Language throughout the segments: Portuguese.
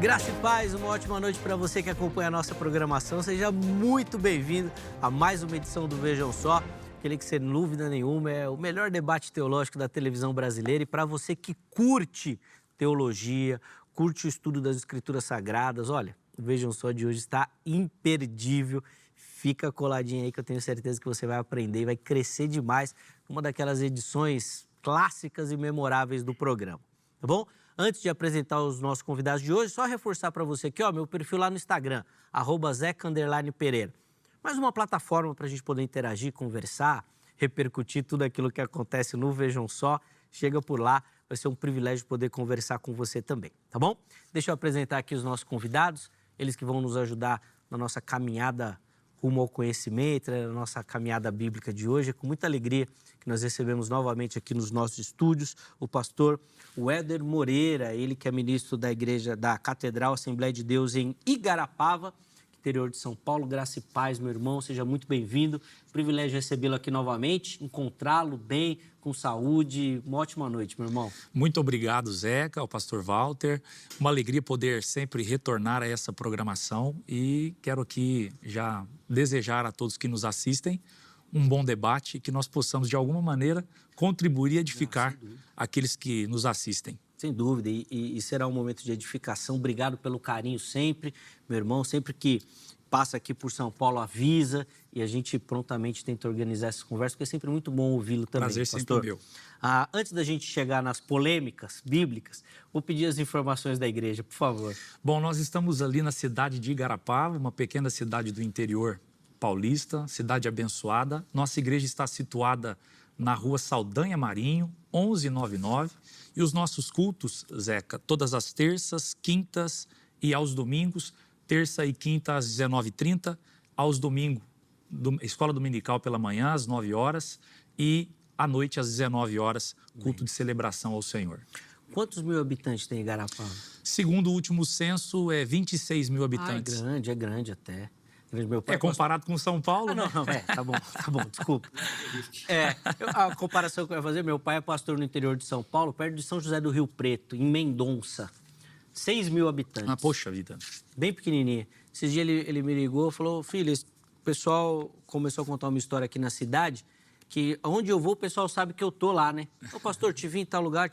Graça e paz, uma ótima noite para você que acompanha a nossa programação. Seja muito bem-vindo a mais uma edição do Vejam Só. Aquele que, sem dúvida nenhuma, é o melhor debate teológico da televisão brasileira. E para você que curte teologia, curte o estudo das Escrituras Sagradas, olha, o Vejam Só de hoje está imperdível. Fica coladinho aí que eu tenho certeza que você vai aprender e vai crescer demais. Uma daquelas edições clássicas e memoráveis do programa, tá bom? Antes de apresentar os nossos convidados de hoje, só reforçar para você aqui, ó, meu perfil lá no Instagram, @zeca_pereira. Mais uma plataforma para a gente poder interagir, conversar, repercutir tudo aquilo que acontece no Vejam Só. Chega por lá, vai ser um privilégio poder conversar com você também, tá bom? Deixa eu apresentar aqui os nossos convidados, eles que vão nos ajudar na nossa caminhada rumo ao conhecimento, na nossa caminhada bíblica de hoje. É com muita alegria que nós recebemos novamente aqui nos nossos estúdios o pastor Éder Moreira, ele que é ministro da Igreja da Catedral Assembleia de Deus em Igarapava, interior de São Paulo. Graça e paz, meu irmão, seja muito bem-vindo. Privilégio recebê-lo aqui novamente, encontrá-lo bem, com saúde. Uma ótima noite, meu irmão. Muito obrigado, Zeca, ao pastor Walter. Uma alegria poder sempre retornar a essa programação e quero aqui já desejar a todos que nos assistem um bom debate e que nós possamos, de alguma maneira, contribuir e edificar aqueles que nos assistem. Sem dúvida, e será um momento de edificação. Obrigado pelo carinho sempre, meu irmão. Sempre que passa aqui por São Paulo, avisa e a gente prontamente tenta organizar essas conversas, porque é sempre muito bom ouvi-lo também, Prazer pastor. sempre meu. Antes da gente chegar nas polêmicas bíblicas, vou pedir as informações da igreja, por favor. Bom, nós estamos ali na cidade de Igarapava, uma pequena cidade do interior paulista, cidade abençoada. Nossa igreja está situada na rua Saldanha Marinho, 1199. E os nossos cultos, Zeca, todas as terças, quintas e aos domingos, terça e quinta às 19h30, aos domingos, escola dominical pela manhã às 9 horas e à noite às 19 horas, culto de celebração ao Senhor. Quantos mil habitantes tem Igarapava? Segundo o último censo, é 26 mil habitantes. É grande até. Meu pai comparado com São Paulo, né? Não, tá bom, desculpa. A comparação que eu ia fazer, meu pai é pastor no interior de São Paulo, perto de São José do Rio Preto, em Mendonça. 6 mil habitantes. Poxa vida. Bem pequenininha. Esses dias ele me ligou e falou, filho, o pessoal começou a contar uma história aqui na cidade, que onde eu vou o pessoal sabe que eu tô lá, né? Ô, pastor, te vi em tal lugar.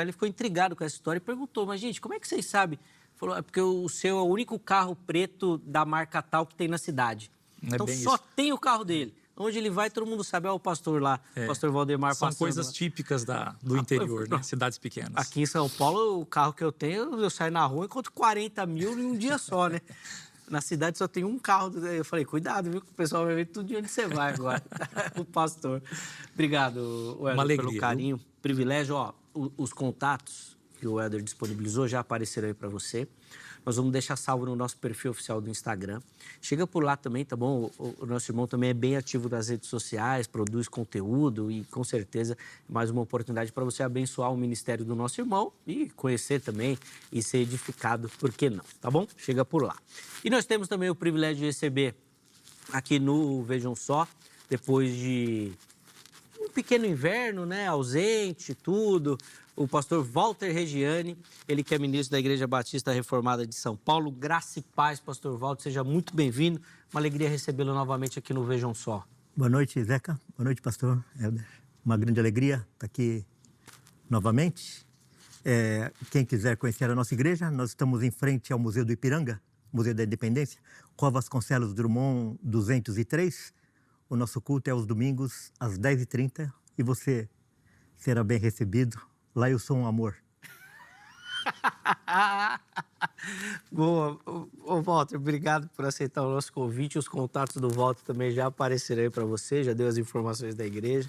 Ele ficou intrigado com essa história e perguntou, mas gente, como é que vocês sabem? Falou, é porque o seu é o único carro preto da marca tal que tem na cidade. Então só tem o carro dele. Onde ele vai, todo mundo sabe, o pastor lá, o pastor Valdemar passando. São coisas típicas do interior, né? Cidades pequenas. Aqui em São Paulo, o carro que eu tenho, eu saio na rua e encontro 40 mil em um dia só, né? Na cidade só tem um carro. Eu falei, cuidado, viu? Que o pessoal vai ver tudo de onde você vai agora. O pastor. Obrigado, Éder, pelo carinho. Viu? Privilégio. Ó, os contatos que o Éder disponibilizou já apareceram aí para você. Nós vamos deixar salvo no nosso perfil oficial do Instagram. Chega por lá também, tá bom? O nosso irmão também é bem ativo nas redes sociais, produz conteúdo e, com certeza, é mais uma oportunidade para você abençoar o ministério do nosso irmão e conhecer também e ser edificado, por que não? Tá bom? Chega por lá. E nós temos também o privilégio de receber aqui no Vejam Só, depois de um pequeno inverno, né? Ausente, tudo. O pastor Walter Regiane, ele que é ministro da Igreja Batista Reformada de São Paulo. Graça e paz, pastor Walter, seja muito bem-vindo. Uma alegria recebê-lo novamente aqui no Vejam Só. Boa noite, Zeca. Boa noite, pastor Éder. Uma grande alegria estar aqui novamente. Quem quiser conhecer a nossa igreja, nós estamos em frente ao Museu do Ipiranga, Museu da Independência, Rua Vasconcelos Drummond 203. O nosso culto é aos domingos, às 10h30, e você será bem recebido. Lá eu sou um amor. Boa. Ô, Walter, obrigado por aceitar o nosso convite. Os contatos do Walter também já apareceram aí para você, já deu as informações da igreja.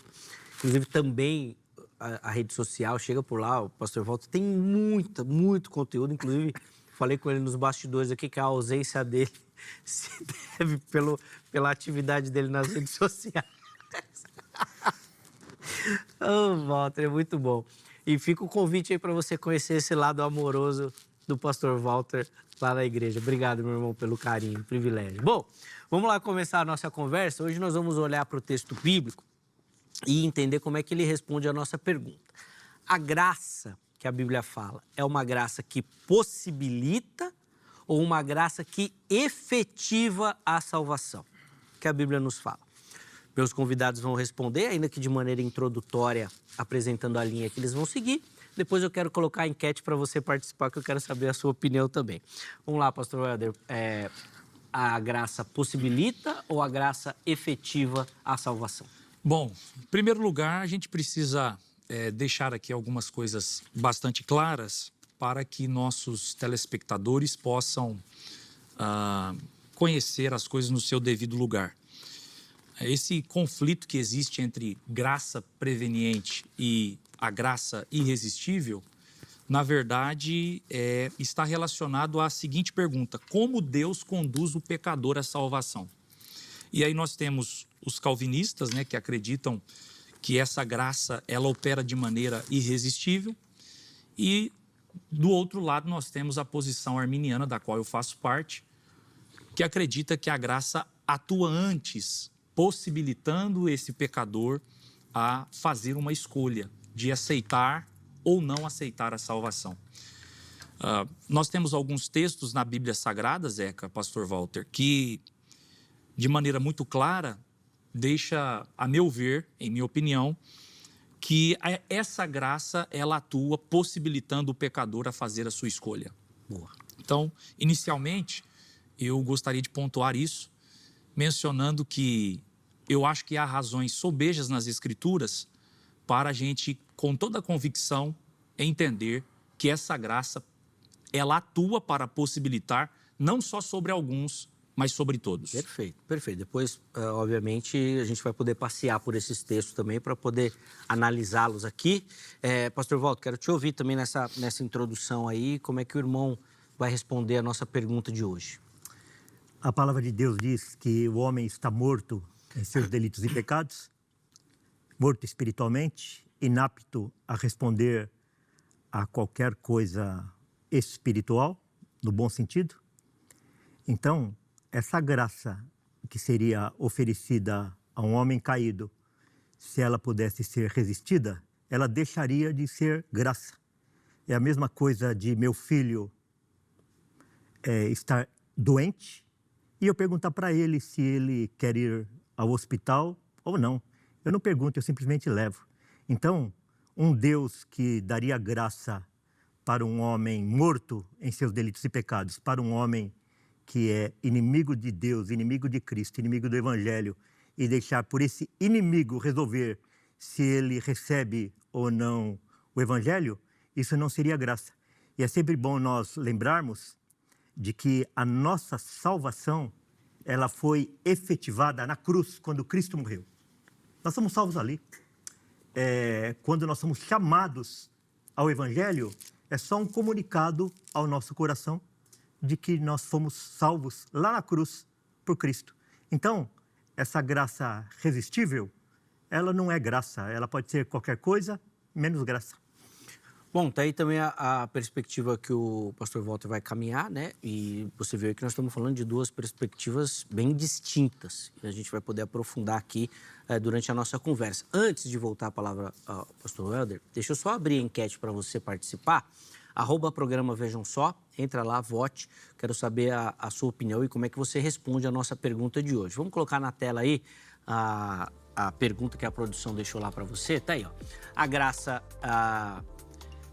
Inclusive, também a rede social, chega por lá, o pastor Walter tem muito conteúdo. Inclusive, falei com ele nos bastidores aqui que a ausência dele se deve pela atividade dele nas redes sociais. Ô, Walter, é muito bom. E fica o convite aí para você conhecer esse lado amoroso do pastor Walter lá na igreja. Obrigado, meu irmão, pelo carinho, privilégio. Bom, vamos lá começar a nossa conversa. Hoje nós vamos olhar para o texto bíblico e entender como é que ele responde à nossa pergunta. A graça que a Bíblia fala é uma graça que possibilita ou uma graça que efetiva a salvação? Que a Bíblia nos fala. Meus convidados vão responder, ainda que de maneira introdutória, apresentando a linha que eles vão seguir. Depois eu quero colocar a enquete para você participar, que eu quero saber a sua opinião também. Vamos lá, pastor Helder. A graça possibilita ou a graça efetiva a salvação? Bom, em primeiro lugar, a gente precisa deixar aqui algumas coisas bastante claras para que nossos telespectadores possam conhecer as coisas no seu devido lugar. Esse conflito que existe entre graça preveniente e a graça irresistível, na verdade, está relacionado à seguinte pergunta: como Deus conduz o pecador à salvação? E aí nós temos os calvinistas, né, que acreditam que essa graça ela opera de maneira irresistível, e do outro lado nós temos a posição arminiana, da qual eu faço parte, que acredita que a graça atua antes, possibilitando esse pecador a fazer uma escolha de aceitar ou não aceitar a salvação. Nós temos alguns textos na Bíblia Sagrada, Zeca, pastor Walter, que de maneira muito clara deixa, a meu ver, em minha opinião, que essa graça ela atua possibilitando o pecador a fazer a sua escolha. Boa. Então, inicialmente, eu gostaria de pontuar isso, mencionando que eu acho que há razões sobejas nas Escrituras para a gente, com toda a convicção, entender que essa graça, ela atua para possibilitar não só sobre alguns, mas sobre todos. Perfeito, perfeito. Depois, obviamente, a gente vai poder passear por esses textos também para poder analisá-los aqui. Pastor Walter, quero te ouvir também nessa introdução aí, como é que o irmão vai responder a nossa pergunta de hoje. A palavra de Deus diz que o homem está morto em seus delitos e pecados, morto espiritualmente, inapto a responder a qualquer coisa espiritual, no bom sentido. Então, essa graça que seria oferecida a um homem caído, se ela pudesse ser resistida, ela deixaria de ser graça. É a mesma coisa de meu filho estar doente e eu perguntar para ele se ele quer ir ao hospital ou não. Eu não pergunto, eu simplesmente levo. Então, um Deus que daria graça para um homem morto em seus delitos e pecados, para um homem que é inimigo de Deus, inimigo de Cristo, inimigo do Evangelho, e deixar por esse inimigo resolver se ele recebe ou não o Evangelho, isso não seria graça. E é sempre bom nós lembrarmos de que a nossa salvação, ela foi efetivada na cruz, quando Cristo morreu. Nós somos salvos ali. Quando nós somos chamados ao Evangelho, é só um comunicado ao nosso coração de que nós fomos salvos lá na cruz por Cristo. Então, essa graça resistível, ela não é graça, ela pode ser qualquer coisa, menos graça. Bom, tá aí também a perspectiva que o pastor Walter vai caminhar, né? E você viu aí que nós estamos falando de duas perspectivas bem distintas. E a gente vai poder aprofundar aqui durante a nossa conversa. Antes de voltar a palavra ao pastor Helder, deixa eu só abrir a enquete para você participar. @programa Vejam Só, entra lá, vote. Quero saber a sua opinião e como é que você responde a nossa pergunta de hoje. Vamos colocar na tela aí a pergunta que a produção deixou lá para você. Tá aí, ó. A graça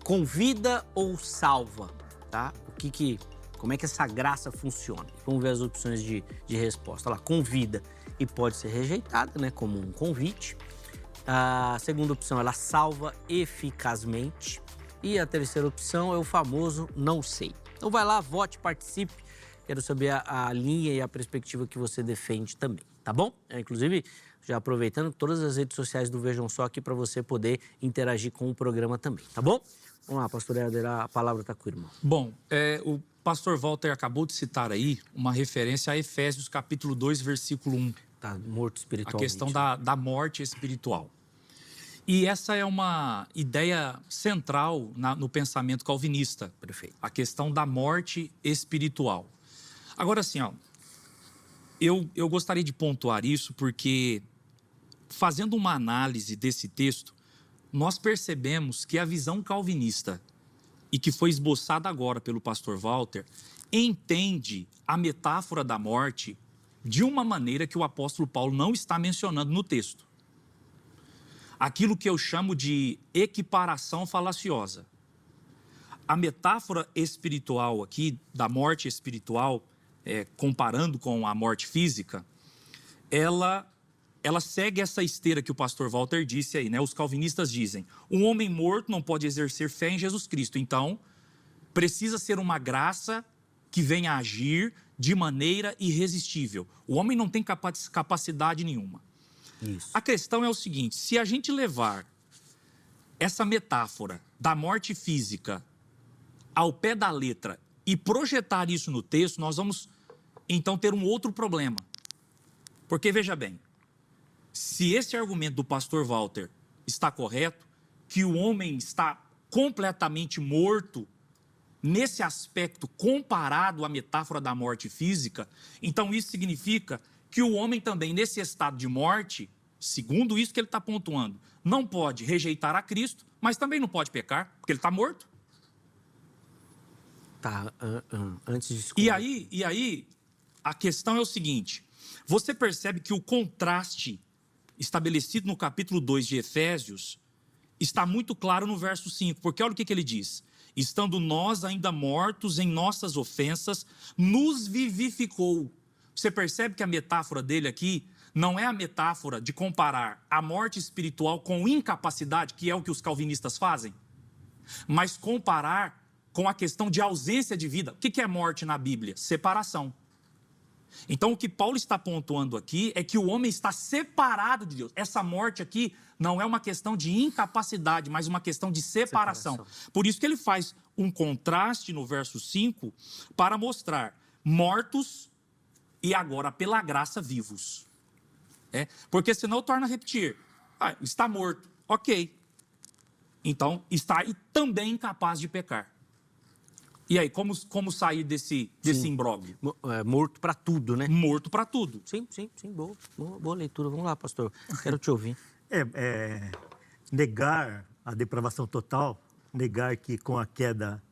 convida ou salva, tá? Como é que essa graça funciona? Vamos ver as opções de resposta. Olha lá, convida e pode ser rejeitada, né? Como um convite. A segunda opção, ela salva eficazmente. E a terceira opção é o famoso não sei. Então vai lá, vote, participe. Quero saber a linha e a perspectiva que você defende também, tá bom? Inclusive, já aproveitando todas as redes sociais do Vejam Só aqui para você poder interagir com o programa também, tá bom? Vamos lá, pastor Helder, a palavra está com o irmão. Bom, o pastor Walter acabou de citar aí uma referência a Efésios capítulo 2, versículo 1. Tá morto espiritualmente. A questão da morte espiritual. E essa é uma ideia central no pensamento calvinista. Perfeito. A questão da morte espiritual. Agora, assim, ó, eu gostaria de pontuar isso porque, fazendo uma análise desse texto, nós percebemos que a visão calvinista e que foi esboçada agora pelo pastor Walter, entende a metáfora da morte de uma maneira que o apóstolo Paulo não está mencionando no texto. Aquilo que eu chamo de equiparação falaciosa. A metáfora espiritual aqui, da morte espiritual, comparando com a morte física, ela segue essa esteira que o pastor Walter disse aí, né? Os calvinistas dizem, um homem morto não pode exercer fé em Jesus Cristo, então precisa ser uma graça que venha a agir de maneira irresistível. O homem não tem capacidade nenhuma. Isso. A questão é o seguinte, se a gente levar essa metáfora da morte física ao pé da letra e projetar isso no texto, nós vamos então ter um outro problema. Porque, veja bem, se esse argumento do pastor Walter está correto, que o homem está completamente morto nesse aspecto comparado à metáfora da morte física, então isso significa que o homem também, nesse estado de morte, segundo isso que ele está pontuando, não pode rejeitar a Cristo, mas também não pode pecar, porque ele está morto. Tá, antes de... E aí, a questão é o seguinte, você percebe que o contraste estabelecido no capítulo 2 de Efésios está muito claro no verso 5, porque olha o que ele diz. Estando nós ainda mortos em nossas ofensas, nos vivificou. Você percebe que a metáfora dele aqui não é a metáfora de comparar a morte espiritual com incapacidade, que é o que os calvinistas fazem, mas comparar com a questão de ausência de vida. O que é morte na Bíblia? Separação. Então, o que Paulo está pontuando aqui é que o homem está separado de Deus. Essa morte aqui não é uma questão de incapacidade, mas uma questão de separação. Por isso que ele faz um contraste no verso 5 para mostrar mortos e agora, pela graça, vivos. Porque senão torna a repetir. Está morto, ok. Então, está e também incapaz de pecar. E aí, como sair desse imbróglio? Morto para tudo, né? Morto para tudo. Sim, boa leitura. Vamos lá, pastor. Quero te ouvir. Negar a depravação total, negar que com a queda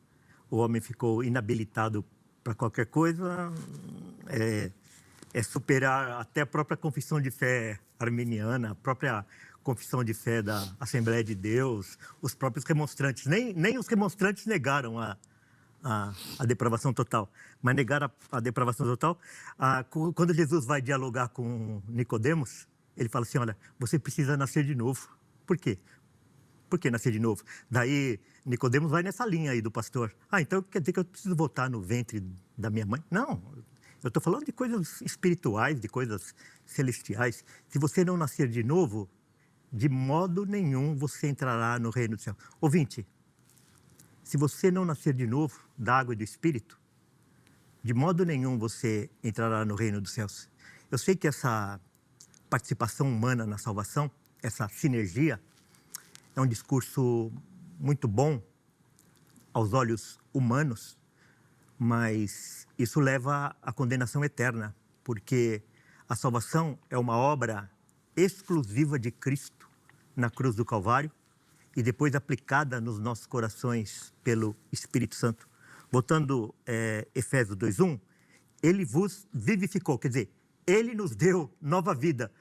o homem ficou inabilitado para qualquer coisa, é superar até a própria confissão de fé arminiana, a própria confissão de fé da Assembleia de Deus, os próprios remonstrantes. Nem os remonstrantes negaram a depravação total, mas negar a depravação total. Quando Jesus vai dialogar com Nicodemos, ele fala assim, olha, você precisa nascer de novo. Por quê? Por que nascer de novo? Daí Nicodemos vai nessa linha aí do pastor. Então quer dizer que eu preciso voltar no ventre da minha mãe? Não, eu estou falando de coisas espirituais, de coisas celestiais. Se você não nascer de novo, de modo nenhum você entrará no reino do céu. Ouvinte, se você não nascer de novo da água e do Espírito, de modo nenhum você entrará no reino dos céus. Eu sei que essa participação humana na salvação, essa sinergia, é um discurso muito bom aos olhos humanos, mas isso leva à condenação eterna, porque a salvação é uma obra exclusiva de Cristo na cruz do Calvário, e depois aplicada nos nossos corações pelo Espírito Santo. Voltando Efésios 2:1, ele vos vivificou, quer dizer, ele nos deu nova vida.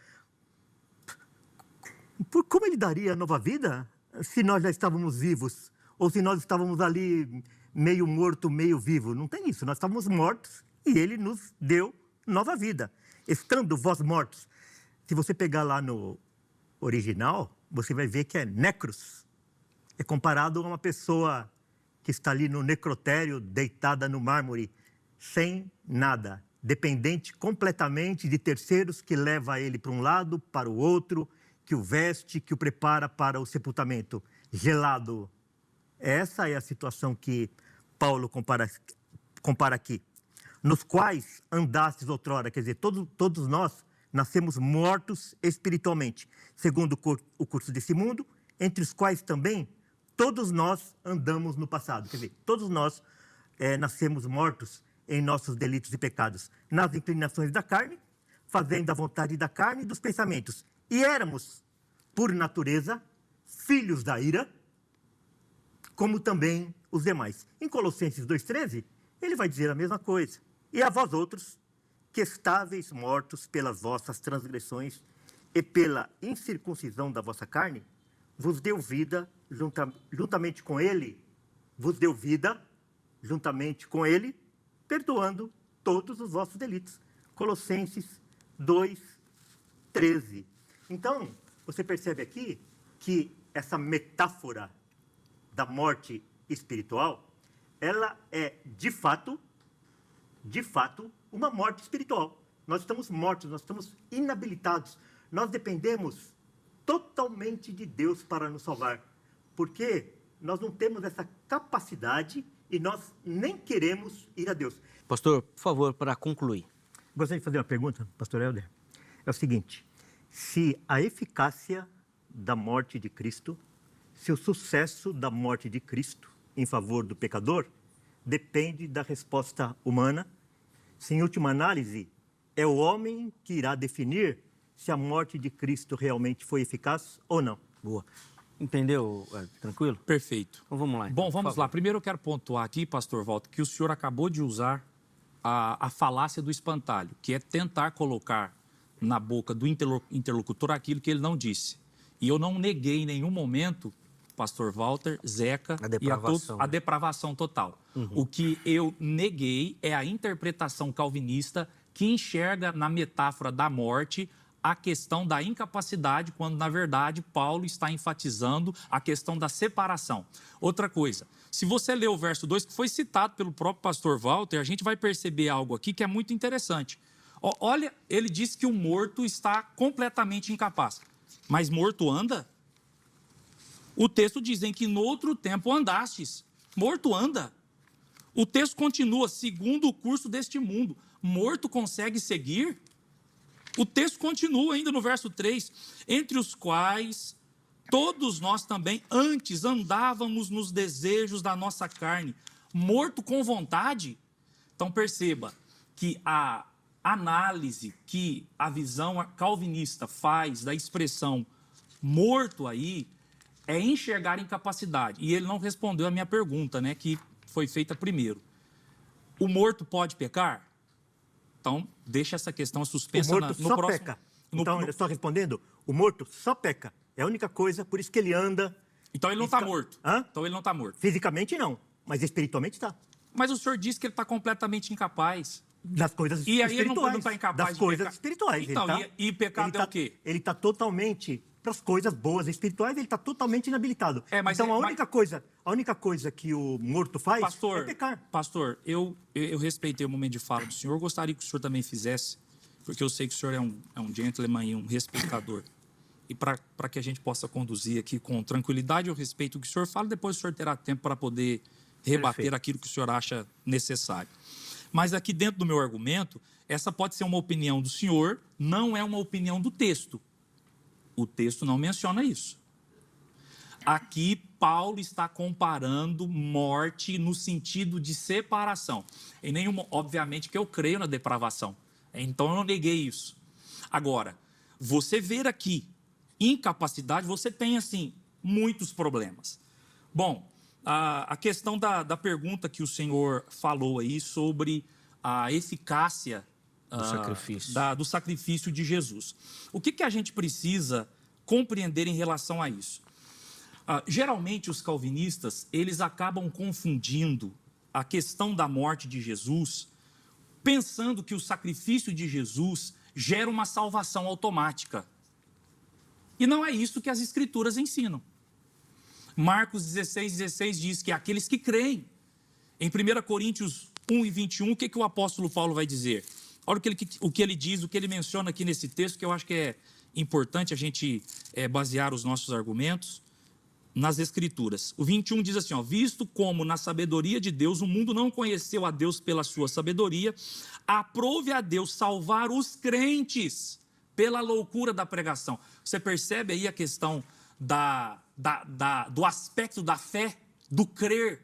Como ele daria nova vida se nós já estávamos vivos? Ou se nós estávamos ali meio morto, meio vivo? Não tem isso, nós estávamos mortos e ele nos deu nova vida. Estando vós mortos, se você pegar lá no original, você vai ver que é necros. É comparado a uma pessoa que está ali no necrotério, deitada no mármore, sem nada, dependente completamente de terceiros que leva ele para um lado, para o outro, que o veste, que o prepara para o sepultamento, gelado. Essa é a situação que Paulo compara aqui. Nos quais andastes outrora, quer dizer, todos nós nascemos mortos espiritualmente, segundo o curso desse mundo, entre os quais também todos nós andamos no passado. Quer dizer, todos nós nascemos mortos em nossos delitos e pecados, nas inclinações da carne, fazendo a vontade da carne e dos pensamentos. E éramos, por natureza, filhos da ira, como também os demais. Em Colossenses 2,13, ele vai dizer a mesma coisa. E a vós outros, que estáveis mortos pelas vossas transgressões e pela incircuncisão da vossa carne, vos deu vida juntamente com ele, perdoando todos os vossos delitos. Colossenses 2,13. Então, você percebe aqui que essa metáfora da morte espiritual, ela é, de fato, uma morte espiritual. Nós estamos mortos, nós estamos inabilitados. Nós dependemos totalmente de Deus para nos salvar, porque nós não temos essa capacidade e nós nem queremos ir a Deus. Pastor, por favor, para concluir. Gostaria de fazer uma pergunta, pastor Helder. É o seguinte, se a eficácia da morte de Cristo, se o sucesso da morte de Cristo em favor do pecador depende da resposta humana, se em última análise é o homem que irá definir se a morte de Cristo realmente foi eficaz ou não. Boa. Entendeu? Tranquilo? Perfeito. Então vamos lá. Bom, vamos lá. Primeiro eu quero pontuar aqui, pastor Walter, que o senhor acabou de usar a falácia do espantalho, que é tentar colocar na boca do interlocutor aquilo que ele não disse. E eu não neguei em nenhum momento, pastor Walter, Zeca, a depravação total. O que eu neguei é a interpretação calvinista que enxerga na metáfora da morte a questão da incapacidade, quando, na verdade, Paulo está enfatizando a questão da separação. Outra coisa, se você ler o verso 2, que foi citado pelo próprio pastor Walter, a gente vai perceber algo aqui que é muito interessante. Olha, ele diz que o morto está completamente incapaz. Mas morto anda? O texto diz em que no outro tempo andastes. Morto anda. O texto continua, segundo o curso deste mundo. Morto consegue seguir? O texto continua ainda no verso 3, entre os quais todos nós também antes andávamos nos desejos da nossa carne, morto com vontade. Então perceba que a análise que a visão calvinista faz da expressão morto aí é enxergar incapacidade. E ele não respondeu a minha pergunta, né, que foi feita primeiro. O morto pode pecar? Então, deixa essa questão suspensa no próximo. O morto só peca. Então, ele está respondendo, o morto só peca. É a única coisa, por isso que ele anda... Então, ele não está morto. Hã? Então, ele não está morto. Fisicamente, não. Mas espiritualmente, está. Mas o senhor disse que ele está completamente incapaz. Das coisas espirituais. E aí, ele não está incapaz das coisas espirituais. Então, e pecado é o quê? Ele está totalmente... Para as coisas boas espirituais, ele está totalmente inabilitado. Então, a única coisa que o morto faz é pecar. Pastor, eu respeitei o momento de fala do senhor. Eu gostaria que o senhor também fizesse, porque eu sei que o senhor é um gentleman e um respeitador. E para que a gente possa conduzir aqui com tranquilidade, eu respeito o que o senhor fala, depois o senhor terá tempo para poder rebater aquilo que o senhor acha necessário. Mas aqui dentro do meu argumento, essa pode ser uma opinião do senhor, não é uma opinião do texto. O texto não menciona isso. Aqui, Paulo está comparando morte no sentido de separação. Em nenhuma, obviamente que eu creio na depravação. Então, eu não neguei isso. Agora, você ver aqui incapacidade, você tem, assim, muitos problemas. Bom, a questão da pergunta que o senhor falou aí sobre a eficácia do sacrifício de Jesus. O que a gente precisa compreender em relação a isso? Geralmente, os calvinistas, eles acabam confundindo a questão da morte de Jesus, pensando que o sacrifício de Jesus gera uma salvação automática. E não é isso que as Escrituras ensinam. Marcos 16 diz que aqueles que creem. Em 1 Coríntios 1:21, o que o apóstolo Paulo vai dizer? Olha o que ele diz, o que ele menciona aqui nesse texto, que eu acho que é importante a gente basear os nossos argumentos nas Escrituras. O 21 diz assim, visto como na sabedoria de Deus o mundo não conheceu a Deus pela sua sabedoria, aprove a Deus salvar os crentes pela loucura da pregação. Você percebe aí a questão do aspecto da fé, do crer.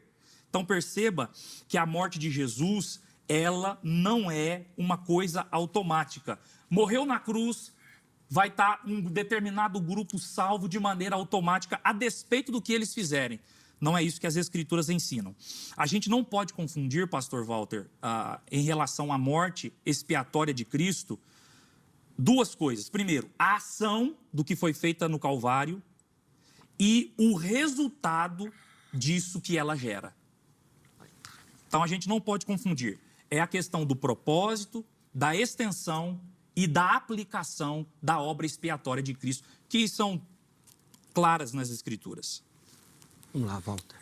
Então perceba que a morte de Jesus, ela não é uma coisa automática. Morreu na cruz, vai estar um determinado grupo salvo de maneira automática, a despeito do que eles fizerem. Não é isso que as Escrituras ensinam. A gente não pode confundir, pastor Walter, em relação à morte expiatória de Cristo, duas coisas. Primeiro, a ação do que foi feita no Calvário e o resultado disso que ela gera. Então, a gente não pode confundir. É a questão do propósito, da extensão e da aplicação da obra expiatória de Cristo, que são claras nas Escrituras. Vamos lá, Walter.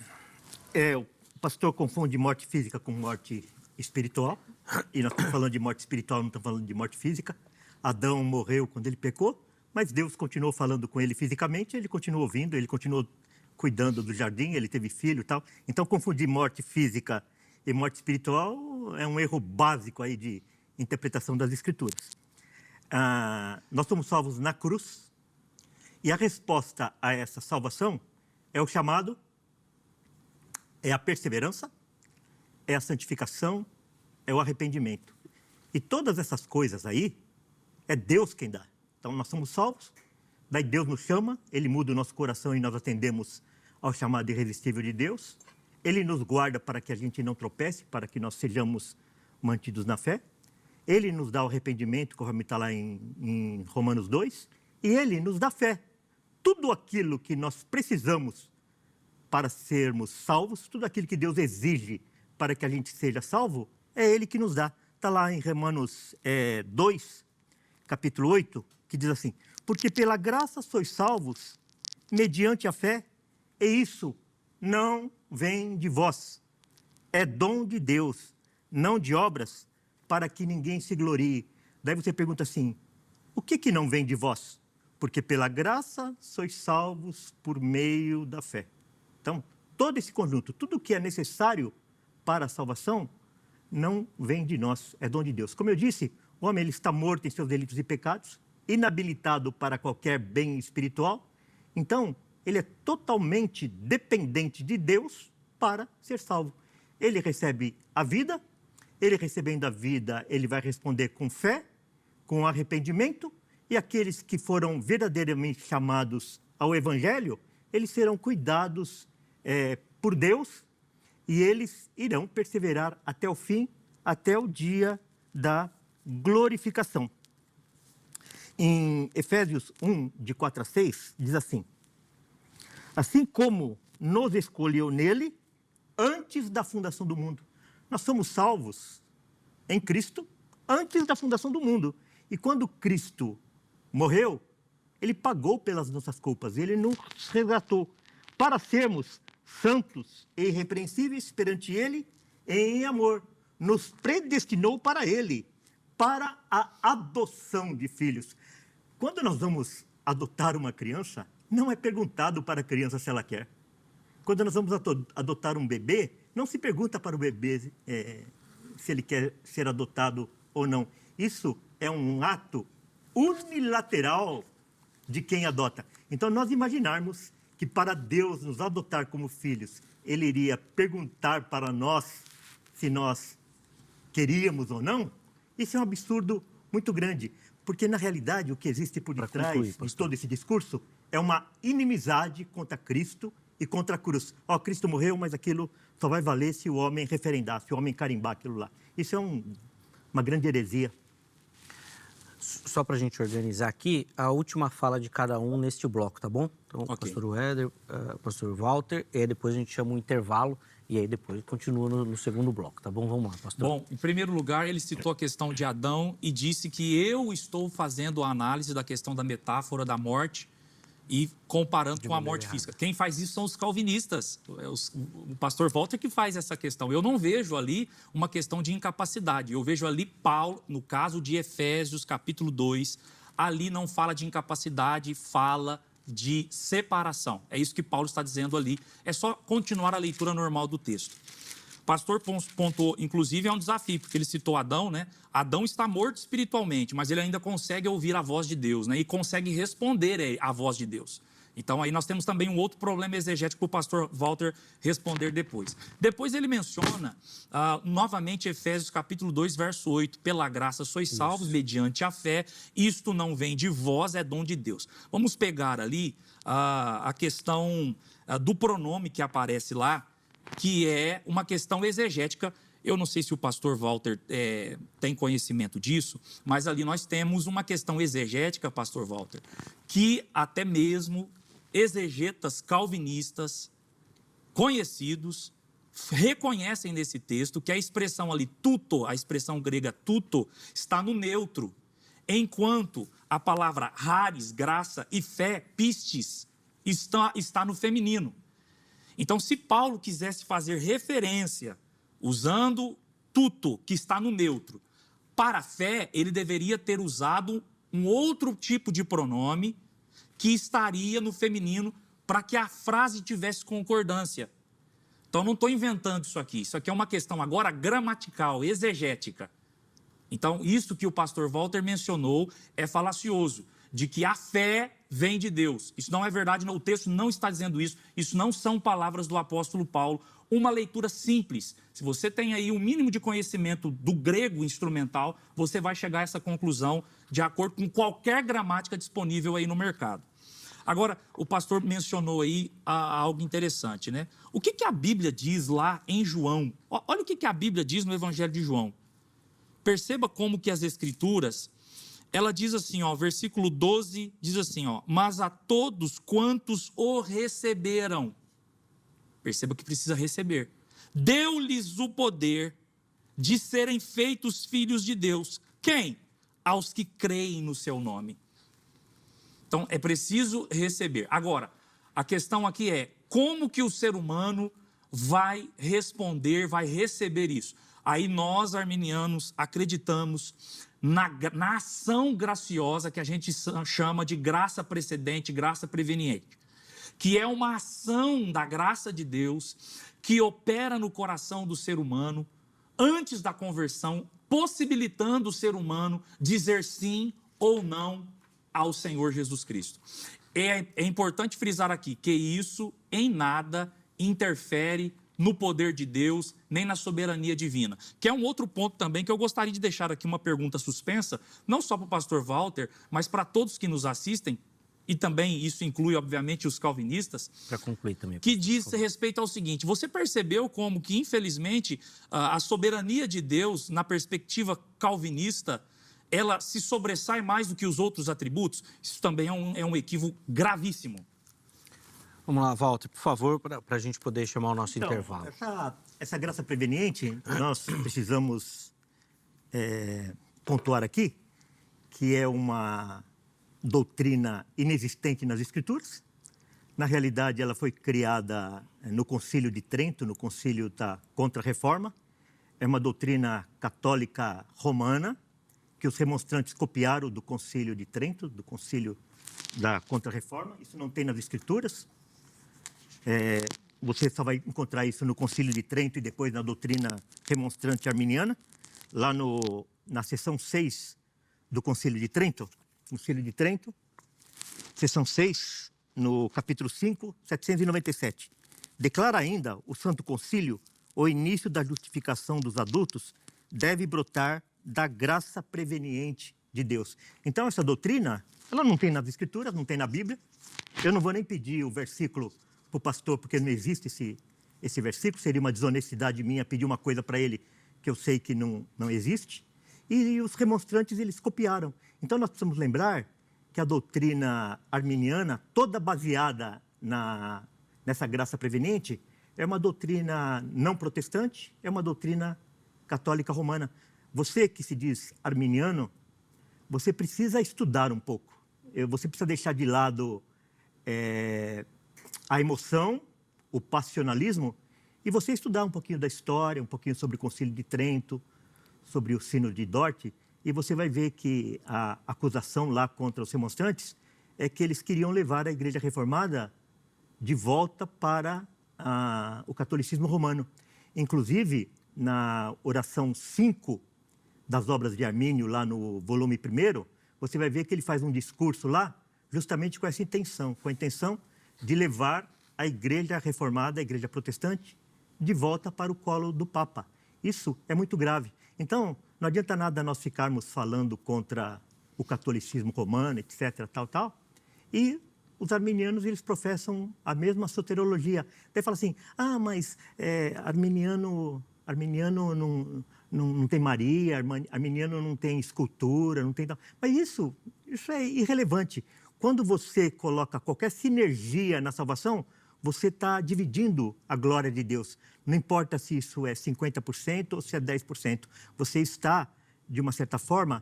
O pastor confunde morte física com morte espiritual. E nós estamos falando de morte espiritual, não estamos falando de morte física. Adão morreu quando ele pecou, mas Deus continuou falando com ele fisicamente, ele continuou ouvindo, ele continuou cuidando do jardim, ele teve filho e tal. Então, confundir morte física e morte espiritual é um erro básico aí de interpretação das Escrituras. Nós somos salvos na cruz e a resposta a essa salvação é o chamado, é a perseverança, é a santificação, é o arrependimento. E todas essas coisas aí, é Deus quem dá. Então, nós somos salvos, daí Deus nos chama, Ele muda o nosso coração e nós atendemos ao chamado irresistível de Deus. Ele nos guarda para que a gente não tropece, para que nós sejamos mantidos na fé. Ele nos dá o arrependimento, conforme está lá em Romanos 2, e Ele nos dá fé. Tudo aquilo que nós precisamos para sermos salvos, tudo aquilo que Deus exige para que a gente seja salvo, é Ele que nos dá. Está lá em Romanos 2, capítulo 8, que diz assim: porque pela graça sois salvos, mediante a fé, e isso não vem de vós. É dom de Deus, não de obras, para que ninguém se glorie. Daí você pergunta assim, o que não vem de vós? Porque pela graça sois salvos por meio da fé. Então, todo esse conjunto, tudo o que é necessário para a salvação, não vem de nós, é dom de Deus. Como eu disse, o homem ele está morto em seus delitos e pecados, inabilitado para qualquer bem espiritual. Então, ele é totalmente dependente de Deus para ser salvo. Ele recebe a vida, ele recebendo a vida, ele vai responder com fé, com arrependimento, e aqueles que foram verdadeiramente chamados ao Evangelho, eles serão cuidados por Deus e eles irão perseverar até o fim, até o dia da glorificação. Em Efésios 1, de 4 a 6, diz assim: assim como nos escolheu nele antes da fundação do mundo. Nós somos salvos em Cristo antes da fundação do mundo. E quando Cristo morreu, ele pagou pelas nossas culpas, ele nos resgatou para sermos santos e irrepreensíveis perante ele em amor. Nos predestinou para ele, para a adoção de filhos. Quando nós vamos adotar uma criança, não é perguntado para a criança se ela quer. Quando nós vamos adotar um bebê, não se pergunta para o bebê se ele quer ser adotado ou não. Isso é um ato unilateral de quem adota. Então, nós imaginarmos que para Deus nos adotar como filhos, Ele iria perguntar para nós se nós queríamos ou não, isso é um absurdo muito grande. Porque, na realidade, o que existe por detrás de todo esse discurso é uma inimizade contra Cristo e contra a cruz. Cristo morreu, mas aquilo só vai valer se o homem referendar, se o homem carimbar aquilo lá. Isso é uma grande heresia. Só para a gente organizar aqui, a última fala de cada um neste bloco, tá bom? Então, pastor Éder, pastor Walter, e aí depois a gente chama um intervalo e aí depois continua no segundo bloco, tá bom? Vamos lá, pastor. Bom, em primeiro lugar, ele citou a questão de Adão e disse que eu estou fazendo a análise da questão da metáfora da morte e comparando com a morte física. Quem faz isso são os calvinistas. O pastor Walter que faz essa questão. Eu não vejo ali uma questão de incapacidade. Eu vejo ali Paulo, no caso de Efésios, capítulo 2, ali não fala de incapacidade, fala de separação. É isso que Paulo está dizendo ali. É só continuar a leitura normal do texto. O pastor pontuou, inclusive, é um desafio, porque ele citou Adão, né? Adão está morto espiritualmente, mas ele ainda consegue ouvir a voz de Deus, né? E consegue responder à voz de Deus. Então, aí nós temos também um outro problema exegético para o pastor Walter responder depois. Depois ele menciona, novamente, Efésios capítulo 2, verso 8. Pela graça sois salvos, mediante a fé. Isto não vem de vós, é dom de Deus. Vamos pegar ali a questão do pronome que aparece lá, que é uma questão exegética. Eu não sei se o pastor Walter tem conhecimento disso, mas ali nós temos uma questão exegética, pastor Walter, que até mesmo exegetas calvinistas conhecidos reconhecem nesse texto que a expressão ali tuto, a expressão grega tuto, está no neutro, enquanto a palavra charis, graça, e fé, pistis, está no feminino. Então, se Paulo quisesse fazer referência, usando tuto, que está no neutro, para a fé, ele deveria ter usado um outro tipo de pronome que estaria no feminino para que a frase tivesse concordância. Então, não estou inventando isso aqui é uma questão agora gramatical, exegética. Então, isso que o pastor Walter mencionou é falacioso, de que a fé vem de Deus. Isso não é verdade, o texto não está dizendo isso, isso não são palavras do apóstolo Paulo. Uma leitura simples, se você tem aí um mínimo de conhecimento do grego instrumental, você vai chegar a essa conclusão de acordo com qualquer gramática disponível aí no mercado. Agora, o pastor mencionou aí algo interessante, né? O que a Bíblia diz lá em João? Olha o que a Bíblia diz no Evangelho de João. Perceba como que as Escrituras, ela diz assim, versículo 12, diz assim, mas a todos quantos o receberam, perceba que precisa receber, deu-lhes o poder de serem feitos filhos de Deus. Quem? Aos que creem no seu nome. Então, é preciso receber. Agora, a questão aqui é como que o ser humano vai responder, vai receber isso. Aí nós, arminianos, acreditamos na ação graciosa que a gente chama de graça precedente, graça preveniente, que é uma ação da graça de Deus que opera no coração do ser humano antes da conversão, possibilitando o ser humano dizer sim ou não ao Senhor Jesus Cristo. É importante frisar aqui que isso em nada interfere no poder de Deus, nem na soberania divina. Que é um outro ponto também que eu gostaria de deixar aqui uma pergunta suspensa, não só para o pastor Walter, mas para todos que nos assistem, e também isso inclui, obviamente, os calvinistas. Para concluir também. Que diz respeito ao seguinte: você percebeu como que, infelizmente, a soberania de Deus, na perspectiva calvinista, ela se sobressai mais do que os outros atributos? Isso também é um equívoco gravíssimo. Vamos lá, Walter, por favor, para a gente poder chamar o nosso intervalo. Essa graça preveniente, nós precisamos pontuar aqui que é uma doutrina inexistente nas Escrituras. Na realidade, ela foi criada no Concílio de Trento, no Concílio da Contra-Reforma. É uma doutrina católica romana, que os remonstrantes copiaram do Concílio de Trento, do Concílio da Contra-Reforma. Isso não tem nas Escrituras. Você só vai encontrar isso no Concílio de Trento e depois na doutrina remonstrante arminiana, lá na seção 6 do Concílio de Trento. Concílio de Trento, seção 6, no capítulo 5, 797. Declara ainda o Santo Concílio: o início da justificação dos adultos deve brotar da graça preveniente de Deus. Então, essa doutrina, ela não tem nas Escrituras, não tem na Bíblia. Eu não vou nem pedir o versículo para o pastor, porque não existe esse versículo. Seria uma desonestidade minha pedir uma coisa para ele que eu sei que não existe. E os remonstrantes, eles copiaram. Então, nós precisamos lembrar que a doutrina arminiana, toda baseada nessa graça preveniente, é uma doutrina não protestante, é uma doutrina católica romana. Você que se diz arminiano, você precisa estudar um pouco. Você precisa deixar de lado a emoção, o passionalismo, e você estudar um pouquinho da história, um pouquinho sobre o Concílio de Trento, sobre o Sínodo de Dort, e você vai ver que a acusação lá contra os remonstrantes é que eles queriam levar a Igreja Reformada de volta para o catolicismo romano. Inclusive, na oração 5 das obras de Armínio, lá no volume 1º, você vai ver que ele faz um discurso lá justamente com essa intenção, com a intenção de levar a igreja reformada, a igreja protestante, de volta para o colo do Papa. Isso é muito grave. Então, não adianta nada nós ficarmos falando contra o catolicismo romano, etc., tal, e os arminianos, eles professam a mesma soteriologia. Daí fala assim, mas arminiano não tem Maria, arminiano não tem escultura, não tem... Mas isso é irrelevante. Quando você coloca qualquer sinergia na salvação, você está dividindo a glória de Deus. Não importa se isso é 50% ou se é 10%. Você está, de uma certa forma,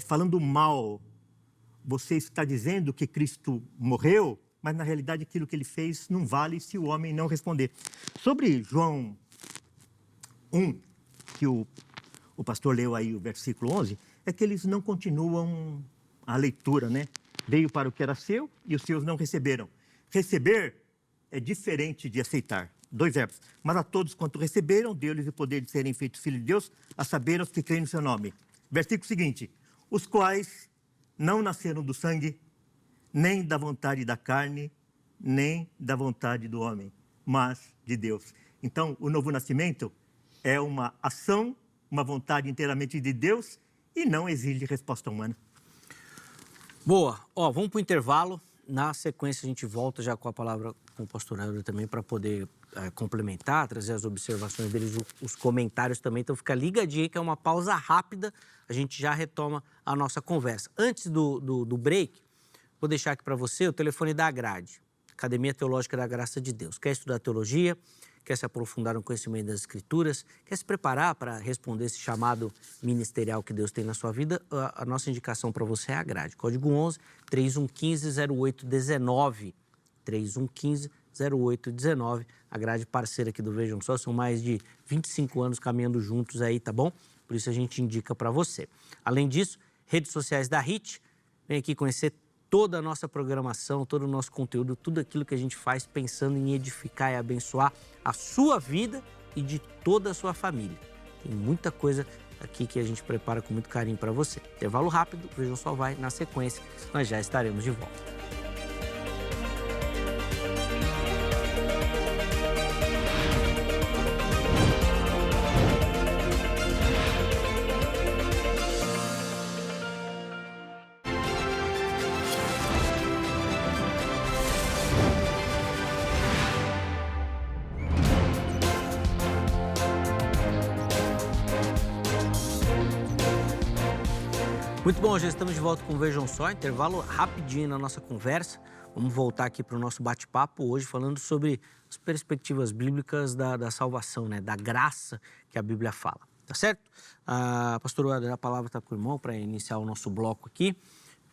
falando mal. Você está dizendo que Cristo morreu, mas, na realidade, aquilo que ele fez não vale se o homem não responder. Sobre João 1, que o pastor leu aí, o versículo 11, é que eles não continuam a leitura, né? Veio para o que era seu e os seus não receberam. Receber é diferente de aceitar. 2 verbos. Mas a todos quanto receberam, deu-lhes o poder de serem feitos filhos de Deus, a saber, aos que creem no seu nome. Versículo seguinte. Os quais não nasceram do sangue, nem da vontade da carne, nem da vontade do homem, mas de Deus. Então, o novo nascimento é uma ação, uma vontade inteiramente de Deus e não exige resposta humana. Boa. Vamos para o intervalo. Na sequência, a gente volta já com a palavra com o pastor Helder também para poder complementar, trazer as observações deles, os comentários também. Então, fica ligadinho aí que é uma pausa rápida. A gente já retoma a nossa conversa. Antes do break, vou deixar aqui para você o telefone da Grade, Academia Teológica da Graça de Deus. Quer estudar teologia? Quer se aprofundar no conhecimento das Escrituras? Quer se preparar para responder esse chamado ministerial que Deus tem na sua vida? A nossa indicação para você é a Grade. Código 11 3115-0819. 3115-0819. A Grade parceira aqui do Vejam Só. São mais de 25 anos caminhando juntos aí, tá bom? Por isso a gente indica para você. Além disso, redes sociais da HIT. Vem aqui conhecer toda a nossa programação, todo o nosso conteúdo, tudo aquilo que a gente faz pensando em edificar e abençoar a sua vida e de toda a sua família. Tem muita coisa aqui que a gente prepara com muito carinho para você. Intervalo rápido, Vejam Só vai. Na sequência, nós já estaremos de volta. Muito bom, já estamos de volta com o Vejam Só, intervalo rapidinho na nossa conversa. Vamos voltar aqui para o nosso bate-papo hoje falando sobre as perspectivas bíblicas da salvação, né? Da graça que a Bíblia fala, tá certo? Pastor Helder, a palavra está com o irmão para iniciar o nosso bloco aqui.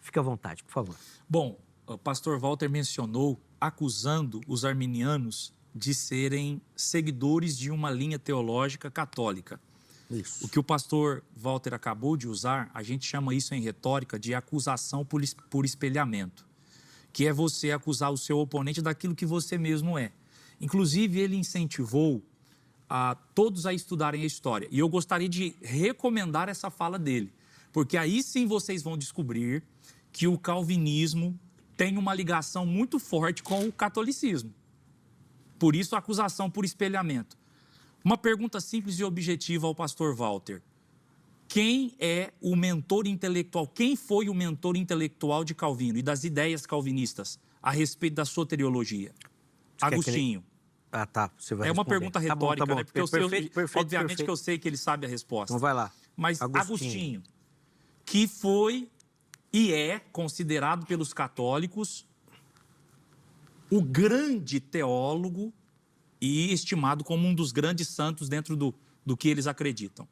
Fique à vontade, por favor. Bom, o pastor Walter mencionou acusando os arminianos de serem seguidores de uma linha teológica católica. Isso. O que o pastor Walter acabou de usar, a gente chama isso em retórica de acusação por espelhamento, que é você acusar o seu oponente daquilo que você mesmo é. Inclusive, ele incentivou a todos a estudarem a história. E eu gostaria de recomendar essa fala dele, porque aí sim vocês vão descobrir que o calvinismo tem uma ligação muito forte com o catolicismo. Por isso, a acusação por espelhamento. Uma pergunta simples e objetiva ao pastor Walter. Quem é o mentor intelectual? Quem foi o mentor intelectual de Calvino e das ideias calvinistas a respeito da soteriologia? Agostinho. Tá. Você vai É uma responder. pergunta retórica, tá bom. né? Porque obviamente que eu sei que ele sabe a resposta. Então vai lá. Mas Agostinho, que foi e é considerado pelos católicos o grande teólogo e estimado como um dos grandes santos dentro do que eles acreditam.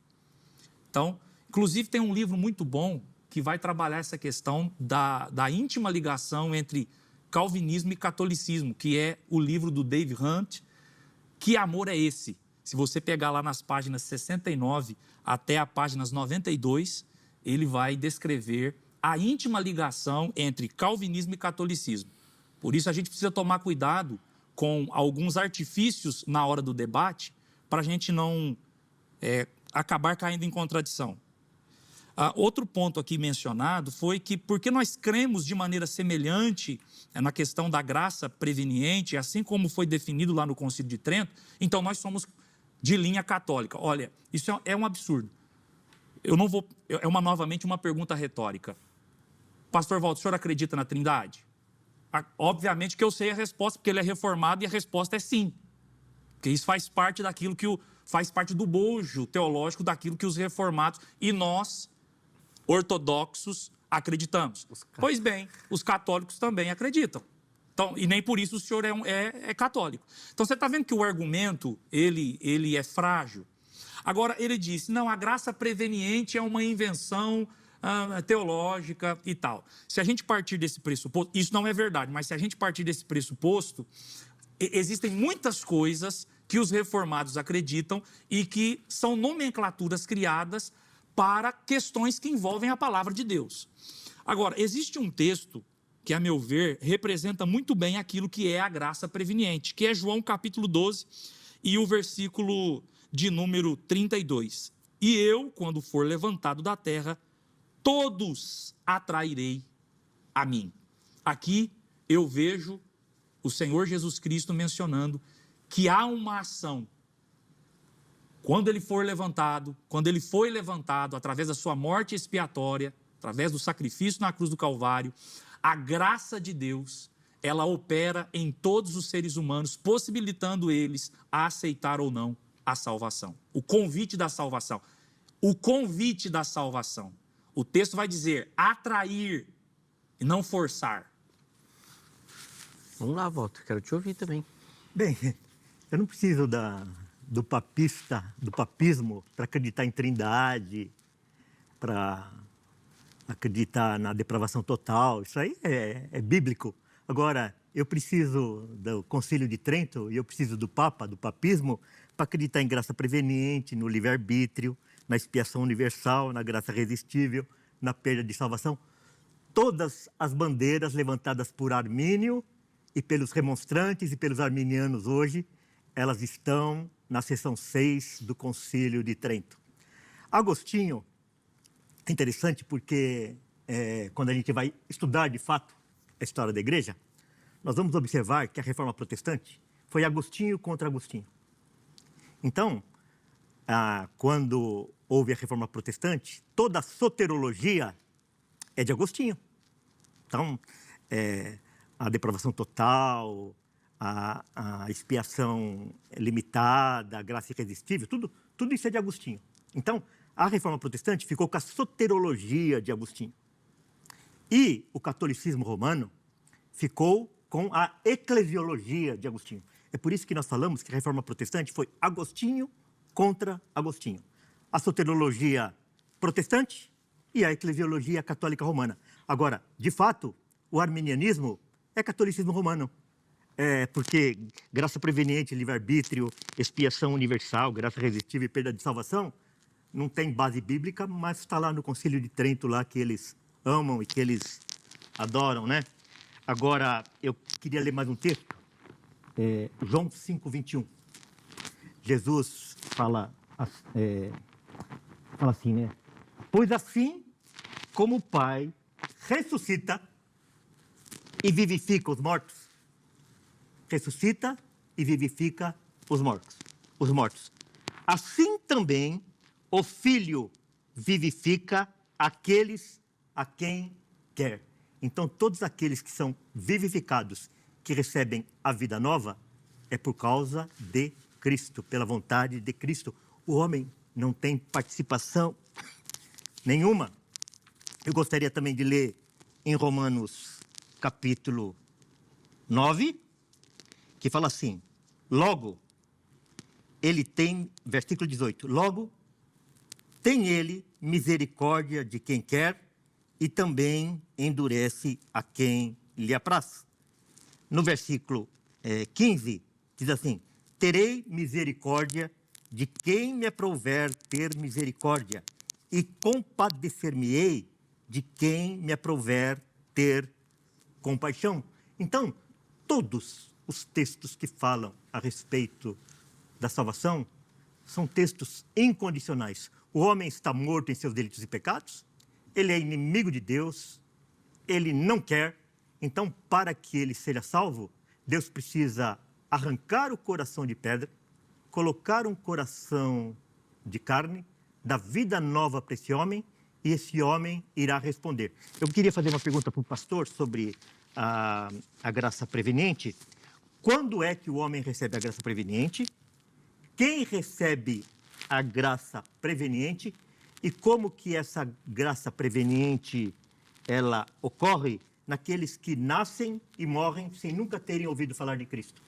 Então, inclusive tem um livro muito bom que vai trabalhar essa questão da íntima ligação entre calvinismo e catolicismo, que é o livro do Dave Hunt, Que Amor é Esse? Se você pegar lá nas páginas 69 até a páginas 92, ele vai descrever a íntima ligação entre calvinismo e catolicismo. Por isso a gente precisa tomar cuidado com alguns artifícios na hora do debate, para a gente não acabar caindo em contradição. Outro ponto aqui mencionado foi que, porque nós cremos de maneira semelhante na questão da graça preveniente, assim como foi definido lá no Concílio de Trento, então nós somos de linha católica. Olha, isso é um absurdo. Novamente uma pergunta retórica. Pastor Walter, o senhor acredita na Trindade? Obviamente que eu sei a resposta, porque ele é reformado e a resposta é sim. Porque isso faz parte daquilo faz parte do bojo teológico daquilo que os reformados e nós, ortodoxos, acreditamos. Pois bem, os católicos também acreditam. Então, e nem por isso o senhor é católico. Então, você está vendo que o argumento, ele é frágil. Agora, ele disse, não, a graça preveniente é uma invenção teológica e tal. Se a gente partir desse pressuposto, isso não é verdade, mas se a gente partir desse pressuposto, existem muitas coisas que os reformados acreditam e que são nomenclaturas criadas para questões que envolvem a palavra de Deus. Agora, existe um texto que, a meu ver, representa muito bem aquilo que é a graça preveniente, que é João capítulo 12 e o versículo de número 32. E eu, quando for levantado da terra, todos atrairei a mim. Aqui eu vejo o Senhor Jesus Cristo mencionando que há uma ação. Quando ele foi levantado através da sua morte expiatória, através do sacrifício na cruz do Calvário, a graça de Deus, ela opera em todos os seres humanos, possibilitando eles a aceitar ou não a salvação. O convite da salvação. O convite da salvação. O texto vai dizer atrair e não forçar. Vamos lá, Walter, quero te ouvir também. Bem, eu não preciso do papismo para acreditar em Trindade, para acreditar na depravação total. Isso aí é bíblico. Agora, eu preciso do Concílio de Trento e eu preciso do Papa, do papismo, para acreditar em graça preveniente, no livre-arbítrio, na expiação universal, na graça irresistível, na perda de salvação. Todas as bandeiras levantadas por Armínio e pelos remonstrantes e pelos arminianos hoje, elas estão na seção 6 do Concílio de Trento. Agostinho é interessante porque quando a gente vai estudar de fato a história da igreja, nós vamos observar que a Reforma Protestante foi Agostinho contra Agostinho. Então, quando houve a Reforma Protestante, toda a soterologia é de Agostinho. Então, a depravação total, a expiação limitada, a graça irresistível, tudo isso é de Agostinho. Então, a Reforma Protestante ficou com a soterologia de Agostinho. E o catolicismo romano ficou com a eclesiologia de Agostinho. É por isso que nós falamos que a Reforma Protestante foi Agostinho contra Agostinho. A soterologia protestante e a eclesiologia católica romana. Agora, de fato, o arminianismo é catolicismo romano. Porque graça preveniente, livre-arbítrio, expiação universal, graça irresistível e perda de salvação, não tem base bíblica, mas está lá no Concílio de Trento, lá que eles amam e que eles adoram, né? Agora, eu queria ler mais um texto, João 5:21. Jesus fala assim, né? Pois assim como o Pai ressuscita e vivifica os mortos, ressuscita e vivifica os mortos. Assim também o Filho vivifica aqueles a quem quer. Então, todos aqueles que são vivificados, que recebem a vida nova, é por causa de Cristo, pela vontade de Cristo. O homem não tem participação nenhuma. Eu gostaria também de ler em Romanos capítulo 9, que fala assim, logo, ele tem, versículo 18, logo, tem ele misericórdia de quem quer e também endurece a quem lhe apraz. No versículo 15, diz assim, terei misericórdia de quem me aprouver ter misericórdia e compadecer-me-ei de quem me aprouver ter compaixão. Então, todos os textos que falam a respeito da salvação são textos incondicionais. O homem está morto em seus delitos e pecados, ele é inimigo de Deus, ele não quer. Então, para que ele seja salvo, Deus precisa arrancar o coração de pedra, colocar um coração de carne, dar vida nova para esse homem, e esse homem irá responder. Eu queria fazer uma pergunta para o pastor sobre a graça preveniente. Quando é que o homem recebe a graça preveniente? Quem recebe a graça preveniente? E como que essa graça preveniente ela ocorre naqueles que nascem e morrem sem nunca terem ouvido falar de Cristo?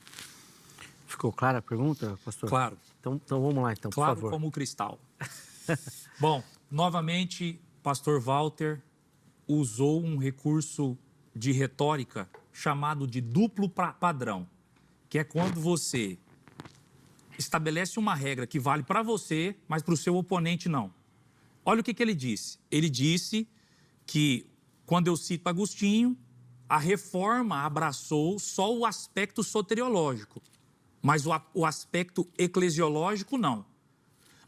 Ficou clara a pergunta, pastor? Claro. Então vamos lá, então, Claro por favor. como cristal. Bom, novamente, pastor Walter usou um recurso de retórica chamado de duplo padrão, que é quando você estabelece uma regra que vale para você, mas para o seu oponente não. Olha o que ele disse. Ele disse que, quando eu cito Agostinho, a reforma abraçou só o aspecto soteriológico, mas o aspecto eclesiológico não.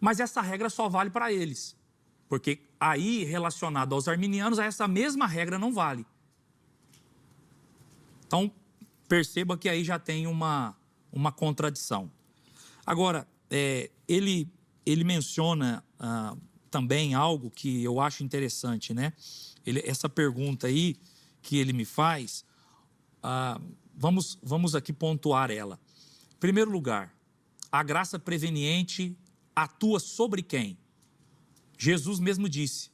Mas essa regra só vale para eles, porque aí, relacionado aos arminianos, essa mesma regra não vale. Então, perceba que aí já tem uma contradição. Agora, ele menciona também algo que eu acho interessante, né? Essa pergunta aí que ele me faz, vamos aqui pontuar ela. Em primeiro lugar, a graça preveniente atua sobre quem? Jesus mesmo disse,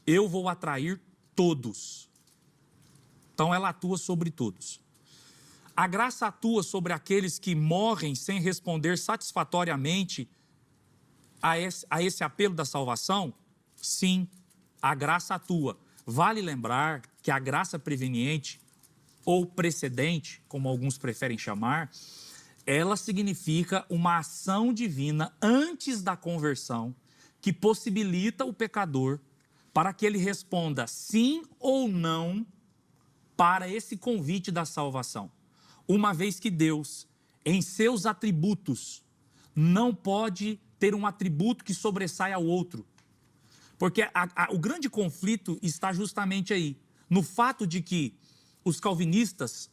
eu vou atrair todos. Então, ela atua sobre todos. A graça atua sobre aqueles que morrem sem responder satisfatoriamente a esse apelo da salvação? Sim, a graça atua. Vale lembrar que a graça preveniente, ou precedente, como alguns preferem chamar, ela significa uma ação divina antes da conversão que possibilita o pecador para que ele responda sim ou não para esse convite da salvação. Uma vez que Deus, em seus atributos, não pode ter um atributo que sobressai ao outro. Porque o grande conflito está justamente aí, no fato de que os calvinistas,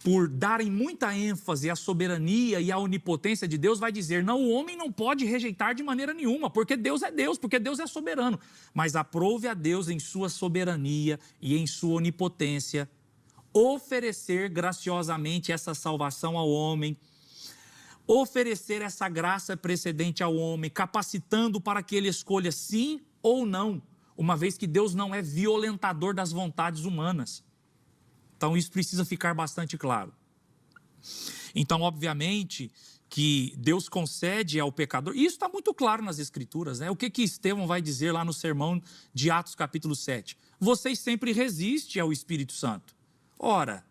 por darem muita ênfase à soberania e à onipotência de Deus, vai dizer, não, o homem não pode rejeitar de maneira nenhuma, porque Deus é Deus, porque Deus é soberano. Mas aprove a Deus, em sua soberania e em sua onipotência, oferecer graciosamente essa salvação ao homem, oferecer essa graça precedente ao homem, capacitando para que ele escolha sim ou não, uma vez que Deus não é violentador das vontades humanas. Então, isso precisa ficar bastante claro. Então, obviamente, que Deus concede ao pecador, e isso está muito claro nas Escrituras, né? O que Estevão vai dizer lá no sermão de Atos capítulo 7? Vocês sempre resistem ao Espírito Santo. Ora,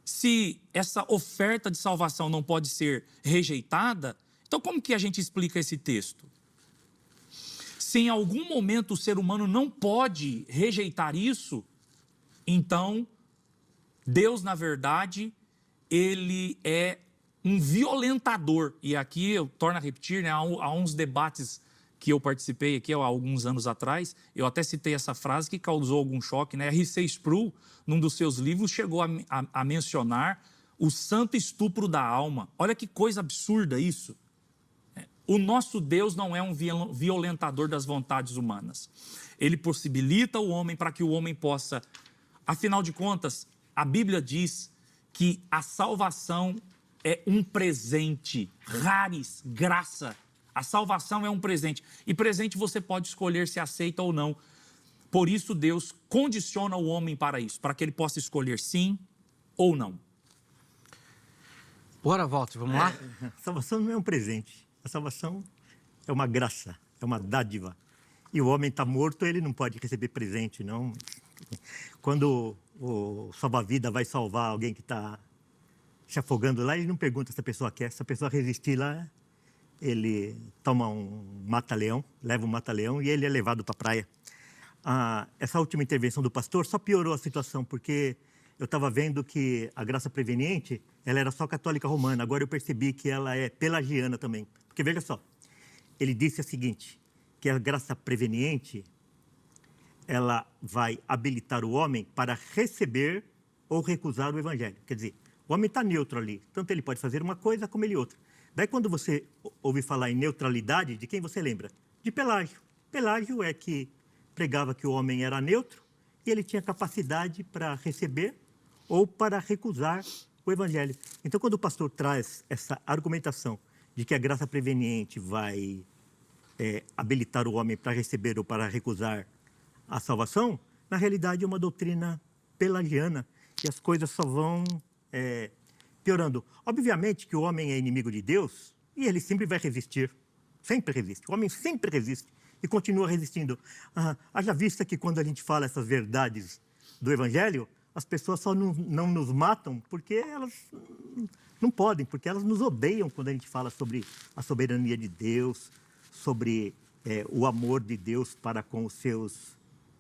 se essa oferta de salvação não pode ser rejeitada, então como que a gente explica esse texto? Se em algum momento o ser humano não pode rejeitar isso, então Deus, na verdade, ele é um violentador. E aqui eu torno a repetir, né, há uns debates que eu participei aqui há alguns anos atrás, eu até citei essa frase que causou algum choque, né? R.C. Sproul, num dos seus livros, chegou a mencionar o santo estupro da alma. Olha que coisa absurda isso. O nosso Deus não é um violentador das vontades humanas. Ele possibilita o homem para que o homem possa... Afinal de contas, a Bíblia diz que a salvação é um presente, raris, graça. A salvação é um presente. E presente você pode escolher se aceita ou não. Por isso Deus condiciona o homem para isso, para que ele possa escolher sim ou não. Bora, Walter, vamos lá? A salvação não é um presente. A salvação é uma graça, é uma dádiva. E o homem está morto, ele não pode receber presente, não. Quando o salva-vida vai salvar alguém que está se afogando lá, ele não pergunta se a pessoa quer. Se a pessoa resistir lá, ele toma um mata-leão, leva um mata-leão e ele é levado para a praia. Essa última intervenção do pastor só piorou a situação, porque eu estava vendo que a graça preveniente, ela era só católica romana. Agora eu percebi que ela é pelagiana também. Porque veja só, ele disse o seguinte, que a graça preveniente, ela vai habilitar o homem para receber ou recusar o evangelho. Quer dizer, o homem está neutro ali, tanto ele pode fazer uma coisa como ele outra. Daí, quando você ouve falar em neutralidade, de quem você lembra? De Pelágio. Pelágio é que pregava que o homem era neutro e ele tinha capacidade para receber ou para recusar o evangelho. Então, quando o pastor traz essa argumentação de que a graça preveniente vai habilitar o homem para receber ou para recusar a salvação, na realidade é uma doutrina pelagiana e as coisas só vão piorando. Obviamente que o homem é inimigo de Deus e ele sempre vai resistir, sempre resiste. O homem sempre resiste e continua resistindo. Haja vista que quando a gente fala essas verdades do Evangelho, as pessoas só não nos matam porque elas não podem, porque elas nos odeiam quando a gente fala sobre a soberania de Deus, sobre o amor de Deus para com os seus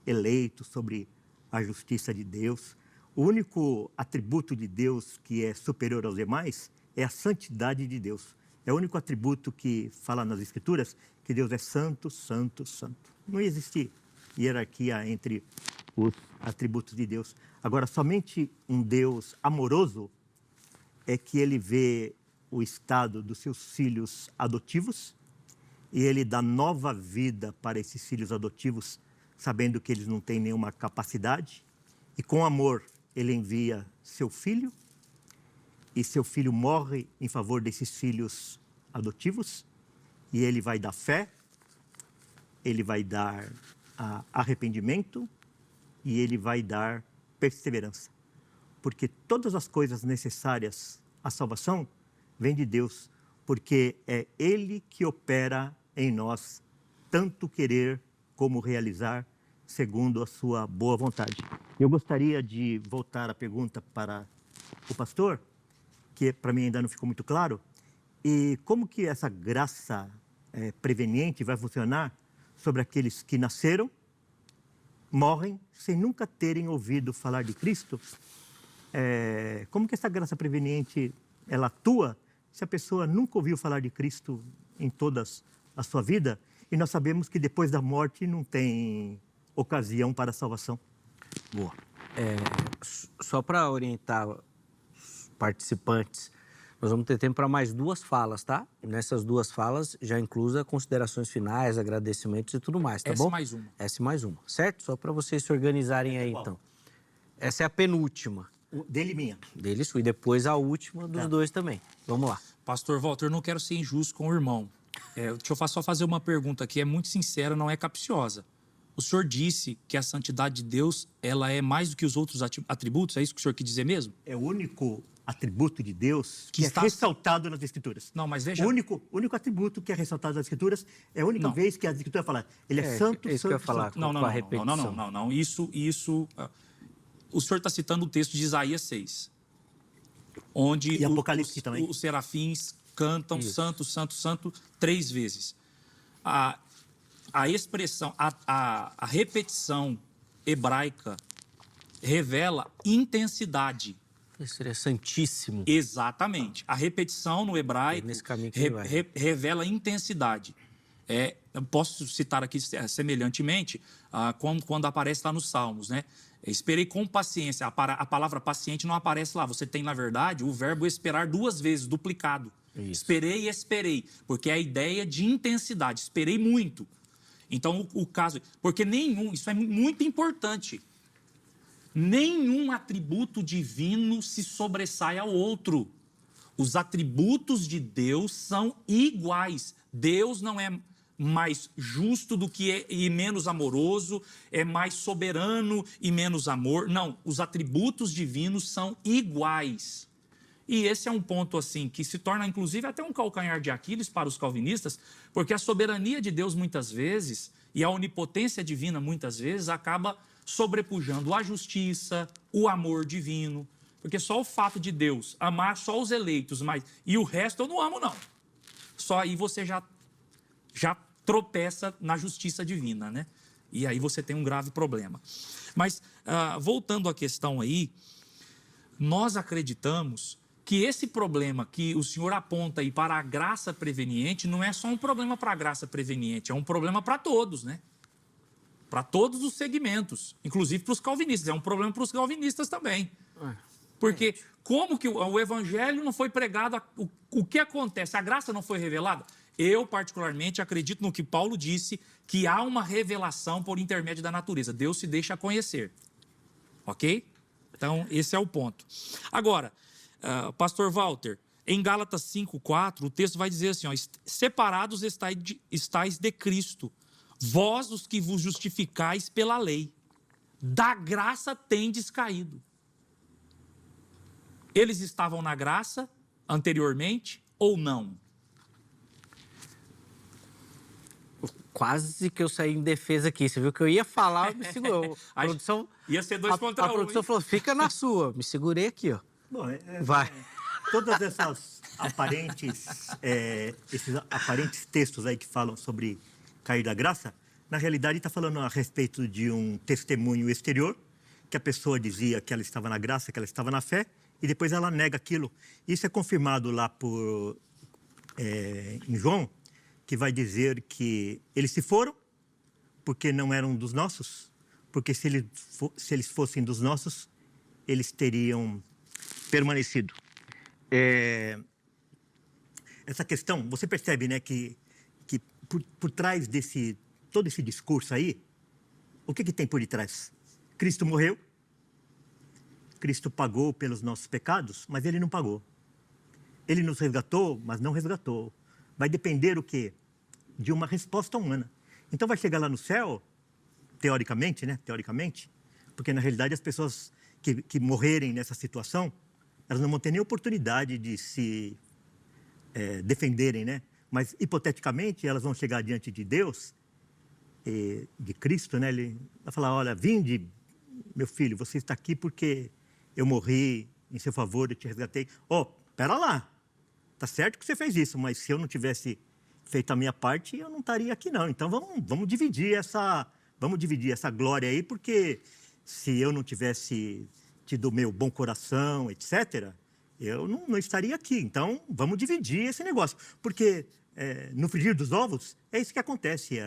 eleitos, sobre a justiça de Deus. O único atributo de Deus que é superior aos demais é a santidade de Deus. É o único atributo que fala nas Escrituras que Deus é santo, santo, santo. Não existe hierarquia entre os atributos de Deus. Agora, somente um Deus amoroso é que ele vê o estado dos seus filhos adotivos e ele dá nova vida para esses filhos adotivos, sabendo que eles não têm nenhuma capacidade. E com amor, ele envia seu filho e seu filho morre em favor desses filhos adotivos e ele vai dar fé, ele vai dar arrependimento e ele vai dar perseverança. Porque todas as coisas necessárias à salvação vêm de Deus, porque é Ele que opera em nós tanto querer como realizar segundo a sua boa vontade. Eu gostaria de voltar a pergunta para o pastor, que para mim ainda não ficou muito claro, e como que essa graça preveniente vai funcionar sobre aqueles que nasceram, morrem, sem nunca terem ouvido falar de Cristo? Como que essa graça preveniente ela atua se a pessoa nunca ouviu falar de Cristo em toda a sua vida? E nós sabemos que depois da morte não tem ocasião para a salvação. Boa. Só para orientar os participantes, nós vamos ter tempo para mais 2 falas, tá? Nessas 2 falas já inclusa considerações finais, agradecimentos e tudo mais, tá bom? Mais uma. Essa e mais uma, certo? Só para vocês se organizarem aí, então. Essa é a penúltima. Dele e minha. Dele e depois a última dos dois também. Vamos lá. Pastor Walter, eu não quero ser injusto com o irmão. Deixa eu só fazer uma pergunta aqui, é muito sincera, não é capciosa. O senhor disse que a santidade de Deus ela é mais do que os outros atributos, é isso que o senhor quis dizer mesmo? É o único atributo de Deus que está ressaltado nas Escrituras. Não, mas veja... O único atributo que é ressaltado nas Escrituras é a única vez que a Escritura fala, ele é santo, isso santo, que eu ia falar, santo. Não. Isso... O senhor está citando o texto de Isaías 6, onde e Apocalipse também. Os serafins cantam santo, santo, santo 3 vezes. A expressão, a repetição hebraica revela intensidade. Isso seria santíssimo. Exatamente. A repetição no hebraico nesse caminho que revela intensidade. Eu posso citar aqui semelhantemente quando aparece lá nos Salmos, né? Esperei com paciência. A palavra paciente não aparece lá. Você tem, na verdade, o verbo esperar 2 vezes, duplicado. Isso. Esperei e esperei, porque é a ideia de intensidade. Esperei muito. Então, o caso... Porque isso é muito importante. Nenhum atributo divino se sobressai ao outro. Os atributos de Deus são iguais. Deus não é mais justo do que e menos amoroso, é mais soberano e menos amor. Não, os atributos divinos são iguais. E esse é um ponto assim que se torna inclusive até um calcanhar de Aquiles para os calvinistas, porque a soberania de Deus muitas vezes e a onipotência divina muitas vezes acaba sobrepujando a justiça, o amor divino, porque só o fato de Deus amar só os eleitos, e o resto eu não amo não. Só aí você já tropeça na justiça divina, né? E aí você tem um grave problema. Mas, voltando à questão aí, nós acreditamos que esse problema que o senhor aponta aí para a graça preveniente não é só um problema para a graça preveniente, é um problema para todos, né? Para todos os segmentos, inclusive para os calvinistas. É um problema para os calvinistas também. Porque como que o evangelho não foi pregado? O que acontece? A graça não foi revelada? Eu, particularmente, acredito no que Paulo disse, que há uma revelação por intermédio da natureza. Deus se deixa conhecer. Ok? Então, esse é o ponto. Agora, pastor Walter, em Gálatas 5:4, o texto vai dizer assim, ó, separados estáis de Cristo, vós os que vos justificais pela lei, da graça tendes caído. Eles estavam na graça anteriormente ou não? Quase que eu saí em defesa aqui. Você viu que eu ia falar, eu me segurou. A produção, ia ser 2 contra 1. A produção falou, fica na sua. Me segurei aqui, ó. Bom, vai. Todas essas esses aparentes textos aí que falam sobre cair da graça, na realidade está falando a respeito de um testemunho exterior, que a pessoa dizia que ela estava na graça, que ela estava na fé, e depois ela nega aquilo. Isso é confirmado lá em João, que vai dizer que eles se foram porque não eram dos nossos, porque se eles fossem dos nossos, eles teriam permanecido. Essa questão, você percebe, né, que por trás todo esse discurso aí, o que tem por detrás? Cristo morreu, Cristo pagou pelos nossos pecados, mas Ele não pagou. Ele nos resgatou, mas não resgatou. Vai depender o quê? De uma resposta humana. Então vai chegar lá no céu, teoricamente, né? Teoricamente, porque na realidade as pessoas que morrerem nessa situação, elas não vão ter nem oportunidade de se defenderem, né? Mas hipoteticamente elas vão chegar diante de Deus, de Cristo, né? Ele vai falar: olha, vinde, meu filho, você está aqui porque eu morri em seu favor, eu te resgatei. Pera lá, tá certo que você fez isso, mas se eu não tivesse feito a minha parte, eu não estaria aqui não. Então vamos dividir essa glória aí, porque se eu não tivesse tido o meu bom coração, etc., eu não estaria aqui. Então vamos dividir esse negócio, porque no frigir dos ovos é isso que acontece,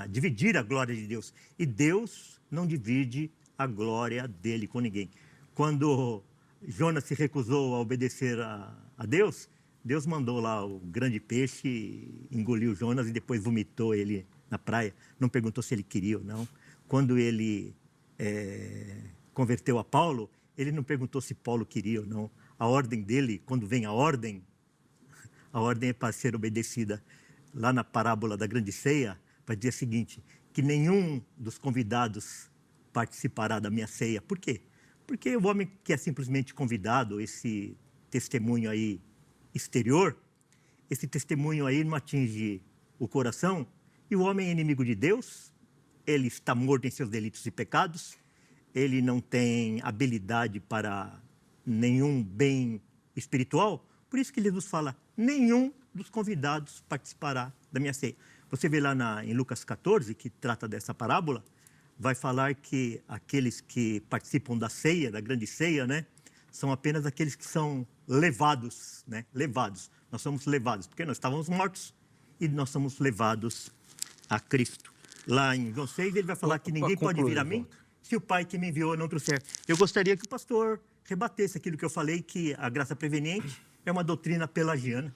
dividir a glória de Deus. E Deus não divide a glória dele com ninguém. Quando Jonas se recusou a obedecer a Deus, Deus mandou lá o grande peixe, engoliu Jonas e depois vomitou ele na praia. Não perguntou se ele queria ou não. Quando ele converteu a Paulo, ele não perguntou se Paulo queria ou não. A ordem dele, quando vem a ordem é para ser obedecida. Lá na parábola da grande ceia, vai dizer o seguinte, que nenhum dos convidados participará da minha ceia. Por quê? Porque o homem que é simplesmente convidado, esse testemunho aí exterior, esse testemunho aí não atinge o coração, e o homem é inimigo de Deus, ele está morto em seus delitos e pecados, ele não tem habilidade para nenhum bem espiritual, por isso que Jesus fala, nenhum dos convidados participará da minha ceia. Você vê lá em Lucas 14, que trata dessa parábola, vai falar que aqueles que participam da ceia, da grande ceia, né, são apenas aqueles que são levados, né, levados. Nós somos levados, porque nós estávamos mortos e nós somos levados a Cristo. Lá em João 6, ele vai falar que ninguém pode vir a mim se o Pai que me enviou não trouxer. Eu gostaria que o pastor rebatesse aquilo que eu falei, que a graça preveniente é uma doutrina pelagiana.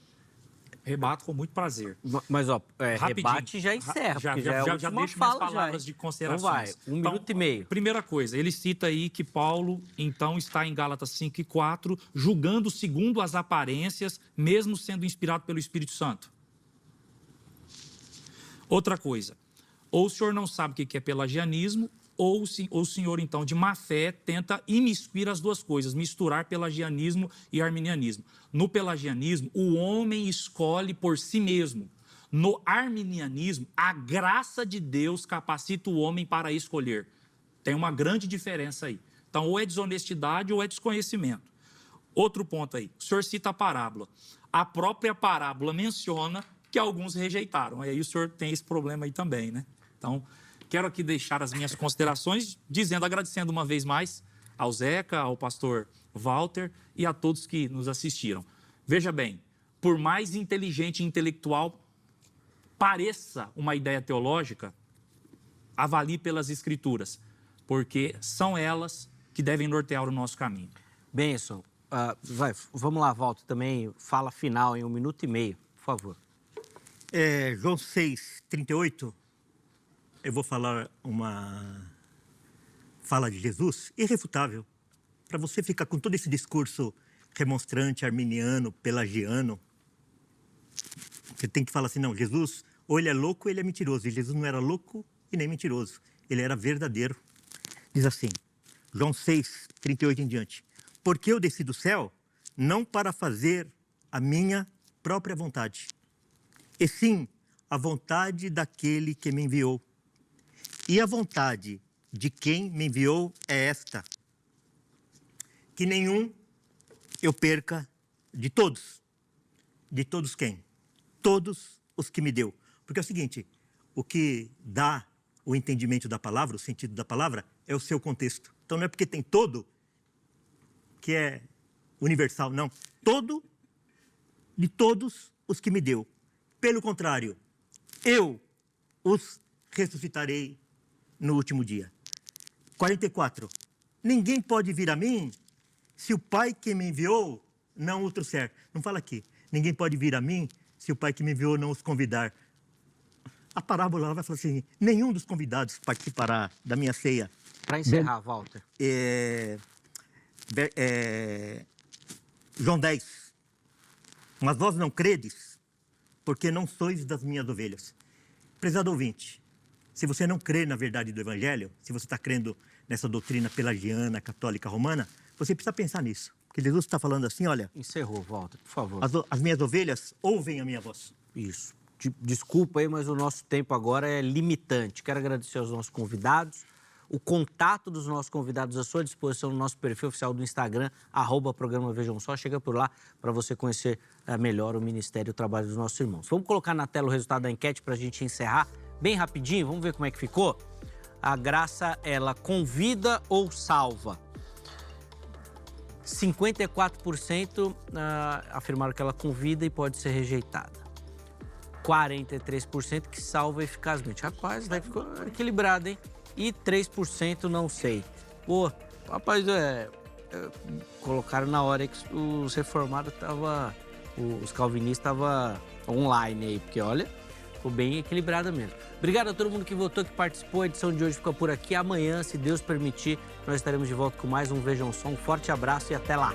Rebato com muito prazer. Mas, rebate já encerra, já deixo minhas palavras de considerações. Então vai, 1 minuto e meio. Primeira coisa, ele cita aí que Paulo, então, está em Gálatas 5:4, julgando segundo as aparências, mesmo sendo inspirado pelo Espírito Santo. Outra coisa, ou o senhor não sabe o que é pelagianismo, ou o senhor, então, de má fé, tenta imiscuir as duas coisas, misturar pelagianismo e arminianismo. No pelagianismo, o homem escolhe por si mesmo. No arminianismo, a graça de Deus capacita o homem para escolher. Tem uma grande diferença aí. Então, ou é desonestidade ou é desconhecimento. Outro ponto aí, o senhor cita a parábola. A própria parábola menciona que alguns rejeitaram. E aí o senhor tem esse problema aí também, né? Então, quero aqui deixar as minhas considerações, agradecendo uma vez mais ao Zeca, ao pastor Walter e a todos que nos assistiram. Veja bem, por mais inteligente e intelectual pareça uma ideia teológica, avalie pelas Escrituras, porque são elas que devem nortear o nosso caminho. Benção, vamos lá, Walter, também fala final em 1 minuto e meio, por favor. João 6:38, eu vou falar uma fala de Jesus irrefutável, para você ficar com todo esse discurso remonstrante, arminiano, pelagiano. Você tem que falar assim, não, Jesus, ou ele é louco ou ele é mentiroso. E Jesus não era louco e nem mentiroso, ele era verdadeiro. Diz assim, João 6:38 em diante. Porque eu desci do céu, não para fazer a minha própria vontade, e sim a vontade daquele que me enviou. E a vontade de quem me enviou é esta, que nenhum eu perca de todos. De todos quem? Todos os que me deu. Porque é o seguinte, o que dá o entendimento da palavra, o sentido da palavra, é o seu contexto. Então não é porque tem todo que é universal, não. Todo de todos os que me deu. Pelo contrário, eu os ressuscitarei no último dia. 44. Ninguém pode vir a mim se o Pai que me enviou não o trouxer. Não fala aqui. Ninguém pode vir a mim se o Pai que me enviou não os convidar. A parábola vai falar assim, nenhum dos convidados participará da minha ceia. Para encerrar, Walter. João 10. Mas vós não credes, porque não sois das minhas ovelhas. Prezado ouvinte, se você não crê na verdade do Evangelho, se você está crendo nessa doutrina pelagiana, católica, romana, você precisa pensar nisso. Porque Jesus está falando assim, olha... Encerrou, Walter, por favor. As minhas ovelhas ouvem a minha voz. Isso. Desculpa aí, mas o nosso tempo agora é limitante. Quero agradecer aos nossos convidados. O contato dos nossos convidados à sua disposição no nosso perfil oficial do Instagram, @programa Vejam Só. Chega por lá para você conhecer melhor o ministério e o trabalho dos nossos irmãos. Vamos colocar na tela o resultado da enquete para a gente encerrar bem rapidinho. Vamos ver como é que ficou? A Graça, ela convida ou salva? 54% afirmaram que ela convida e pode ser rejeitada. 43% que salva eficazmente. Rapaz, daí ficou equilibrado, hein? E 3% não sei. Pô, rapaz, colocaram na hora que os reformados estavam, os calvinistas estavam online aí, porque olha, ficou bem equilibrada mesmo. Obrigado a todo mundo que votou, que participou. A edição de hoje fica por aqui. Amanhã, se Deus permitir, nós estaremos de volta com mais um Vejam Só. Um forte abraço e até lá.